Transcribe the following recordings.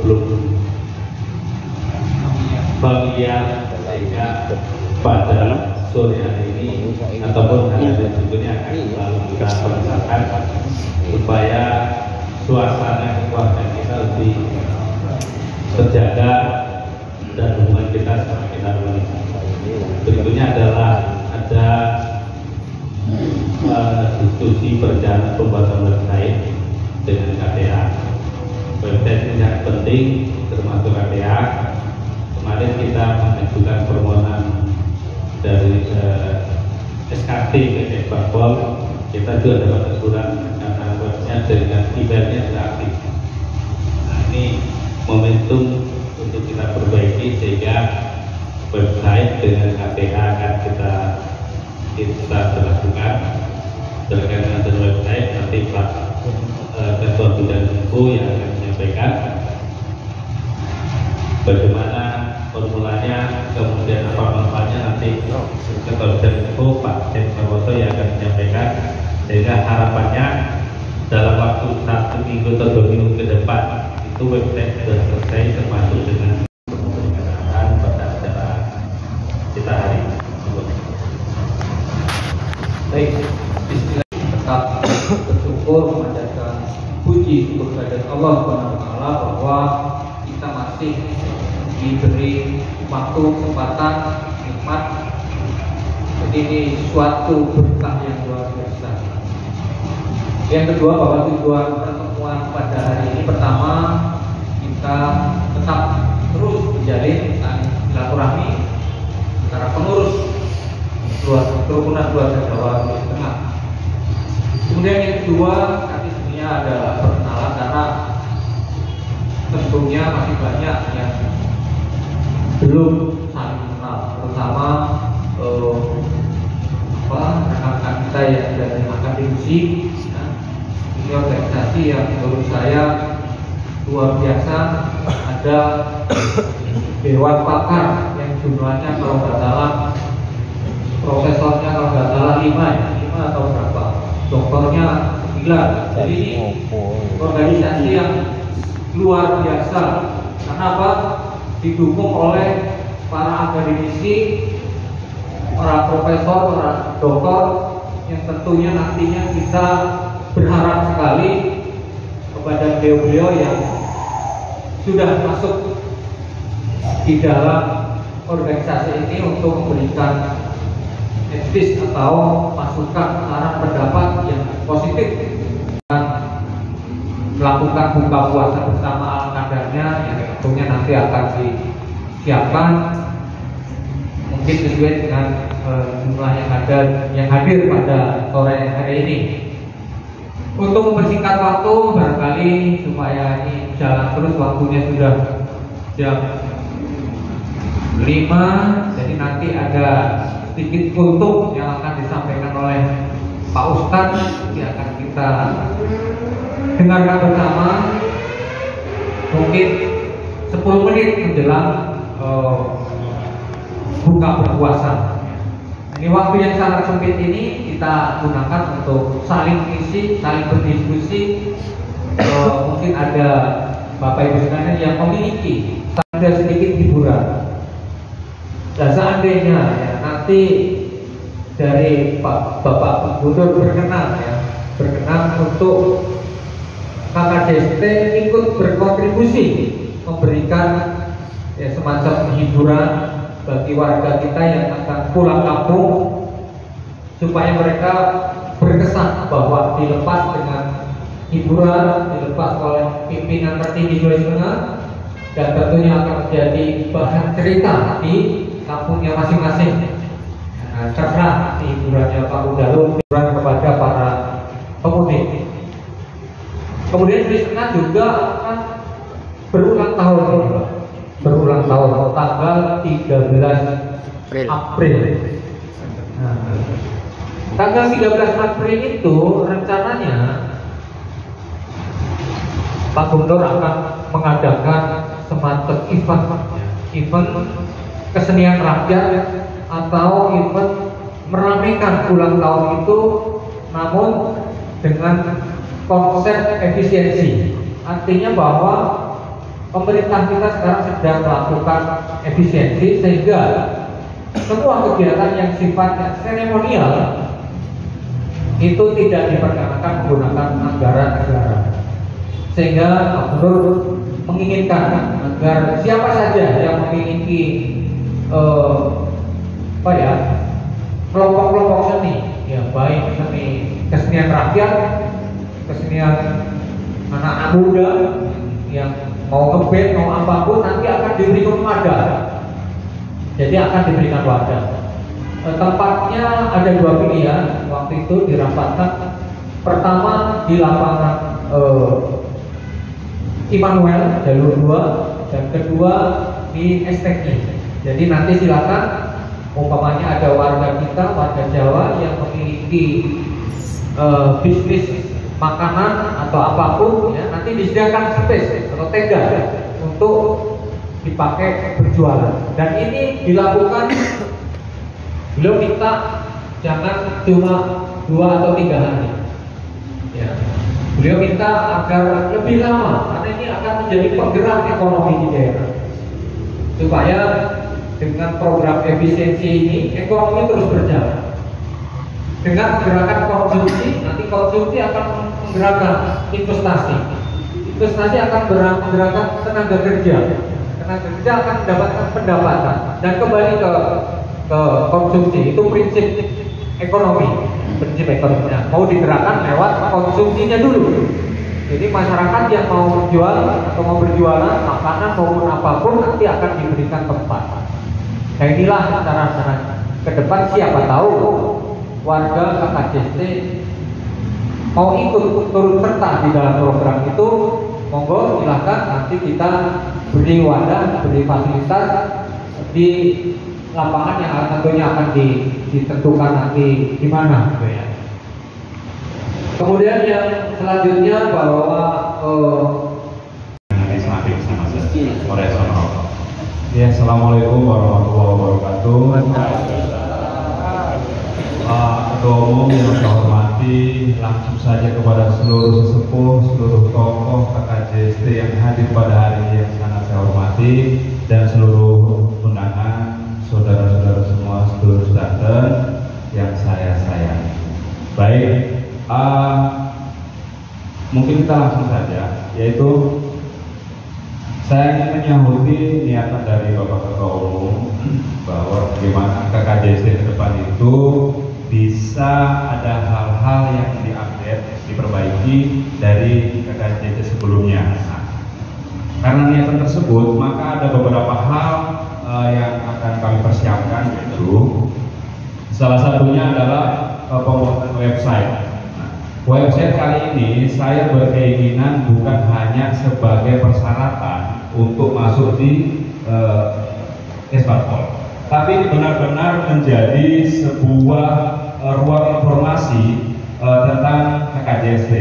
sebelum bagian sehingga pada sore hari ini ataupun hari berikutnya akan selalu kita persiapkan supaya suasana keluarga kita lebih terjaga dan hubungan kita semakin harmonis. Berikutnya adalah ada diskusi perjalanan pembuatan website dengan KTA. Website ini sangat penting termasuk KTA. Kemarin kita mengajukan permohonan dari SKT ke Bapol. Kita juga dapat teguran karena website dengan emailnya tidak aktif. Nah, ini momentum untuk kita perbaiki sehingga website dengan KTA akan kita lakukan berkaitan dengan website. Nanti Pak Ketua Bidang Info yang akan menyampaikan bagaimana formulanya, kemudian apa manfaatnya, nanti Ketua Bidang Info Pak Cek Prawoto yang akan menyampaikan, sehingga harapannya dalam waktu 1 minggu atau 2 minggu ke depan itu website sudah selesai termasuk dengan penggunaan pada acara kita hari ini. Baik, bismillah, tetap bersyukur memanjatkan puji kepada Allah Subhanahu wa taala bahwa kita masih diberi waktu, kesempatan, nikmat. Jadi ini suatu berkah yang luar biasa. Yang kedua, bahwa tujuan pertemuan pada hari ini pertama, kita tetap terus menjalin silaturahmi antara pengurus kerukunan keluarga Jawa Tengah. Kemudian yang kedua, tadi sebenarnya ada perkenalan karena tentunya masih banyak yang belum saling kenal, terutama rekan-rekan kita yang dari akademisi. Ini organisasi yang menurut saya luar biasa. Ada dewan pakar yang jumlahnya kalau nggak salah, profesornya kalau nggak salah 5 atau berapa, doktornya 9. Jadi ini organisasi yang luar biasa. Karena apa? Didukung oleh para akademisi, para profesor, para doktor yang tentunya nantinya kita berharap sekali kepada beliau-beliau yang sudah masuk di dalam organisasi ini untuk memberikan advice atau masukan, saran, pendapat yang positif dan melakukan buka puasa bersama ala kadarnya yang tentunya nanti akan disiapkan mungkin sesuai dengan jumlah yang hadir pada sore hari ini. Untuk mempersingkat waktu, barangkali supaya ini jalan terus, waktunya sudah jam 5, jadi nanti ada sedikit kultum yang akan disampaikan oleh Pak Ustadz yang akan kita dengarkan bersama, mungkin 10 menit menjelang buka berpuasa. Ini waktu yang sangat sempit ini kita gunakan untuk saling isi, saling berdiskusi. Mungkin ada Bapak Ibu sekalian yang memiliki ada sedikit hiburan. Dan seandainya ya, nanti dari Bapak Gubernur berkenan untuk KKDST ikut berkontribusi memberikan ya, semacam hiburan bagi warga kita yang akan pulang kampung, supaya mereka berkesan bahwa dilepas dengan hiburan, dilepas oleh pimpinan tertinggi Sulawesi Tengah, dan tentunya akan menjadi bahan cerita di kampungnya masing-masing. Nah, terserah hiburannya Pak Udalu, hiburan kepada para pemudik. Kemudian Sulawesi Tengah juga akan berulang tahun, tanggal 13 April. Nah, tanggal 13 April itu rencananya Pak Gubernur akan mengadakan semacam event kesenian rakyat atau event meramaikan ulang tahun itu, namun dengan konsep efisiensi. Artinya bahwa pemerintah kita sekarang sedang melakukan efisiensi sehingga semua kegiatan yang sifatnya seremonial itu tidak diperkenankan menggunakan anggaran negara, sehingga Pak Gubernur menginginkan agar siapa saja yang memiliki kelompok-kelompok seni, ya baik seni kesenian rakyat, kesenian anak-anak muda yang mau ngeband mau apapun, nanti akan diberikan wadah. Jadi akan diberikan wadah. Tempatnya ada dua pilihan waktu itu dirapatkan. Pertama di lapangan Immanuel jalur 2, dan kedua di STI. Jadi nanti silakan, umpamanya ada warga kita, warga Jawa yang memiliki bisnis makanan atau apapun, ya, nanti disediakan space atau tenda untuk dipakai berjualan. Dan ini dilakukan, beliau minta jangan cuma 2 atau 3 hari, ya. Beliau minta agar lebih lama, karena ini akan menjadi penggerak ekonomi di daerah, supaya dengan program efisiensi ini ekonomi terus berjalan. Dengan menggerakkan konsumsi, nanti konsumsi akan menggerakkan investasi. Investasi akan menggerakkan tenaga kerja. Tenaga kerja akan mendapatkan pendapatan dan kembali ke konsumsi. Itu prinsip ekonomi. Prinsip ekonominya mau digerakkan lewat konsumsinya dulu. Jadi masyarakat yang mau menjual atau mau berjualan makanan maupun apapun nanti akan diberikan tempat. Nah inilah cara-cara ke depan, siapa tahu warga KKJST mau ikut turut serta di dalam program itu, monggo silahkan, nanti kita beri wadah, beri fasilitas di lapangan yang tentunya akan ditentukan nanti di mana, gitu ya. Kemudian yang selanjutnya bahwa ya, assalamualaikum warahmatullahi wabarakatuh. Ketua Umum yang saya hormati, langsung saja kepada seluruh sesepuh, seluruh tokoh KKJST yang hadir pada hari ini yang sangat saya hormati, dan seluruh undangan, saudara-saudara semua, seluruh Banten yang saya sayangi. Baik, mungkin kita langsung saja, yaitu saya ingin menyahuti niatan dari Bapak Ketua Umum bahwa bagaimana KKJST ke depan itu bisa ada hal-hal yang diupdate, diperbaiki dari KKJST sebelumnya. Nah, karena niatan tersebut, maka ada beberapa hal yang akan kami persiapkan, yaitu salah satunya adalah pembuatan website. Website kali ini saya berkeinginan bukan hanya sebagai persyaratan untuk masuk di Esparpol, tapi benar-benar menjadi sebuah ruang informasi tentang KKJST.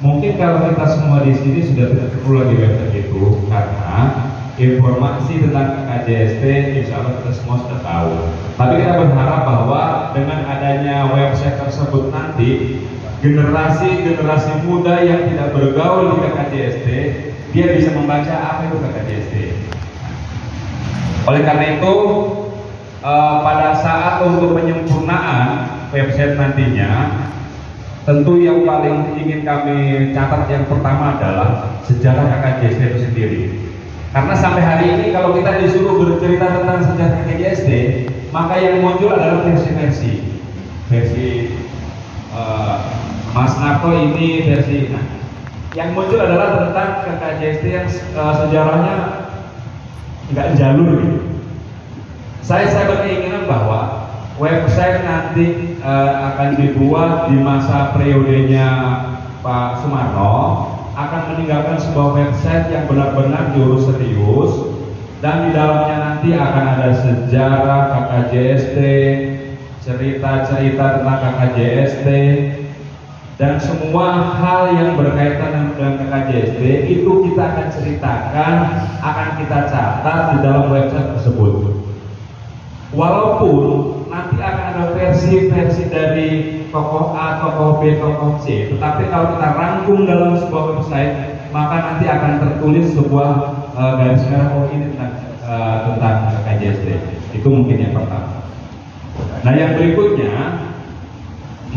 Mungkin kalau kita semua di sini sudah tidak perlu lagi website itu, karena informasi tentang KKJST insya Allah kita semua sudah tahu. Tapi kita berharap bahwa dengan adanya website tersebut nanti, generasi muda yang tidak bergaul di KKJST, dia bisa membaca apa itu KKJST. Oleh karena itu, pada saat untuk penyempurnaan website nantinya, tentu yang paling ingin kami catat yang pertama adalah sejarah KKJST itu sendiri. Karena sampai hari ini kalau kita disuruh bercerita tentang sejarah KKJST, maka yang muncul adalah versi Mas Narto ini versi. Nah, yang muncul adalah tentang KKJST yang sejarahnya nggak jalur gitu. Saya berkeinginan bahwa website nanti akan dibuat di masa periodenya Pak Sumarno, akan meninggalkan sebuah website yang benar-benar jurus serius, dan di dalamnya nanti akan ada sejarah KKJST, cerita-cerita tentang KKJST, dan semua hal yang berkaitan dengan KKJST itu kita akan ceritakan, akan kita catat di dalam website tersebut. Walaupun nanti akan ada versi-versi dari tokoh A, tokoh B, tokoh C, tetapi kalau kita rangkum dalam sebuah website, maka nanti akan tertulis sebuah garis merah ini tentang KJST. Itu mungkin yang pertama. Nah, yang berikutnya,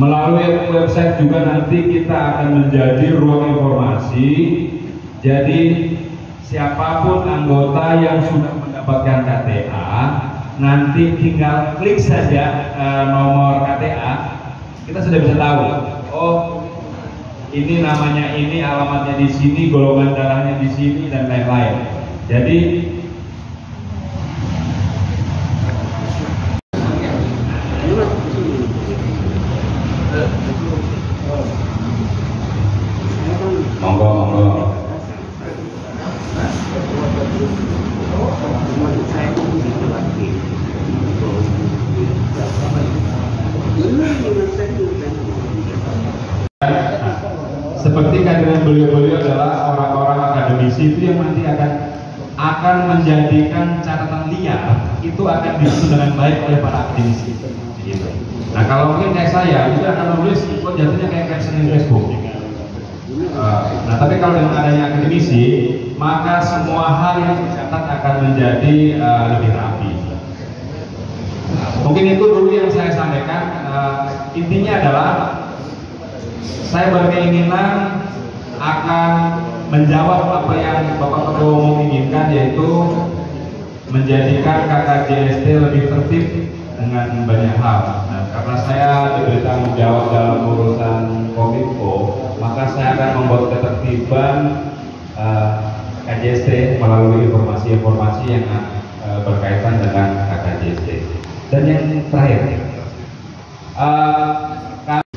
melalui website juga nanti kita akan menjadi ruang informasi. Jadi siapapun anggota yang sudah mendapatkan KTA, nanti tinggal klik saja nomor KTA, kita sudah bisa tahu. Oh, ini namanya ini, alamatnya di sini, golongan darahnya di sini, dan lain-lain. Jadi monggo. Seperti kehadiran beliau-beliau adalah orang-orang akademisi itu yang nanti akan menjadikan catatan liar itu akan disusun dengan baik oleh para akademisi. Gitu. Nah, kalau mungkin kayak saya itu akan menulis kok jatuhnya kayak caption di Facebook. Nah, tapi kalau dengan adanya akademisi, maka semua hal yang dicatat akan menjadi lebih rapi. Mungkin itu dulu yang saya sampaikan. Intinya adalah saya berkeinginan akan menjawab apa yang Bapak Ketua Umum inginkan, yaitu menjadikan KKJST lebih tertib dengan banyak hal. Nah, karena saya diberi tanggung jawab dalam urusan Kominfo, maka saya akan membuat ketertiban KJST melalui informasi-informasi yang berkaitan dengan KKJST. Dan yang terakhir,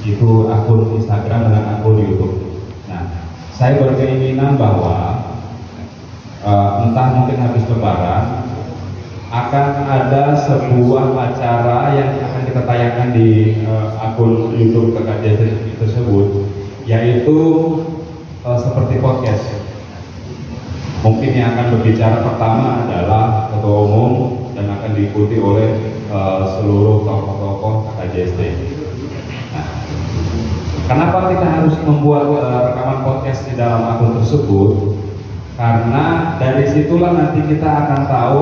itu akun Instagram dengan akun YouTube. Nah, saya berkeinginan bahwa entah mungkin habis Lebaran akan ada sebuah acara yang akan kita tayangkan di akun YouTube KKJST tersebut, yaitu seperti podcast. Mungkin yang akan berbicara pertama adalah Ketua Umum dan akan diikuti oleh seluruh tokoh-tokoh KKJST. Nah, kenapa kita harus membuat rekaman podcast di dalam akun tersebut? Karena dari situlah nanti kita akan tahu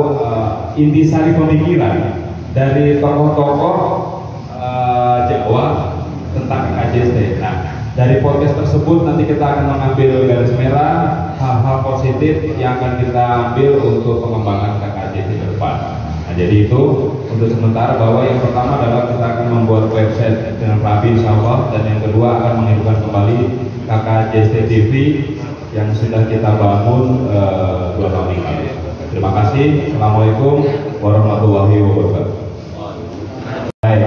intisari pemikiran dari tokoh-tokoh Jawa tentang KKJST. Nah, dari podcast tersebut nanti kita akan mengambil garis merah, hal-hal positif yang akan kita ambil untuk pengembangan KKJST ke depan. Nah, jadi itu untuk sementara, bahwa yang pertama adalah kita akan membuat website dengan rapi insya Allah, dan yang kedua akan menghidupkan kembali KKJST TV yang sudah kita bangun 2 tahun ini. Terima kasih. Assalamualaikum warahmatullahi wabarakatuh. Baik.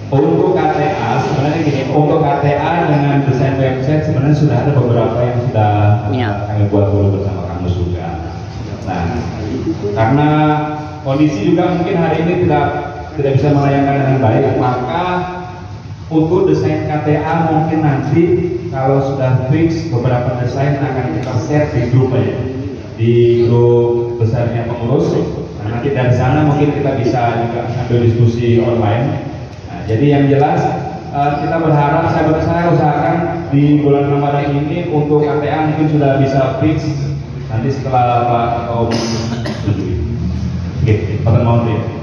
Untuk KTA sebenarnya gini, untuk KTA dengan desain website sebenarnya sudah ada beberapa yang sudah kami buat dulu bersama kamu juga. Nah, karena kondisi juga mungkin hari ini tidak bisa melayangkan dengan baik, maka untuk desain KTA mungkin nanti kalau sudah fix beberapa desain akan kita share di grup ya, di grup besarnya pengurus. Nah, nanti dari sana mungkin kita bisa juga sambil diskusi online. Nah, jadi yang jelas kita berharap, saya usahakan di bulan Ramadan ini untuk KTA mungkin sudah bisa fix nanti setelah Pak Ketua Umum. Oke, Pak Menteri.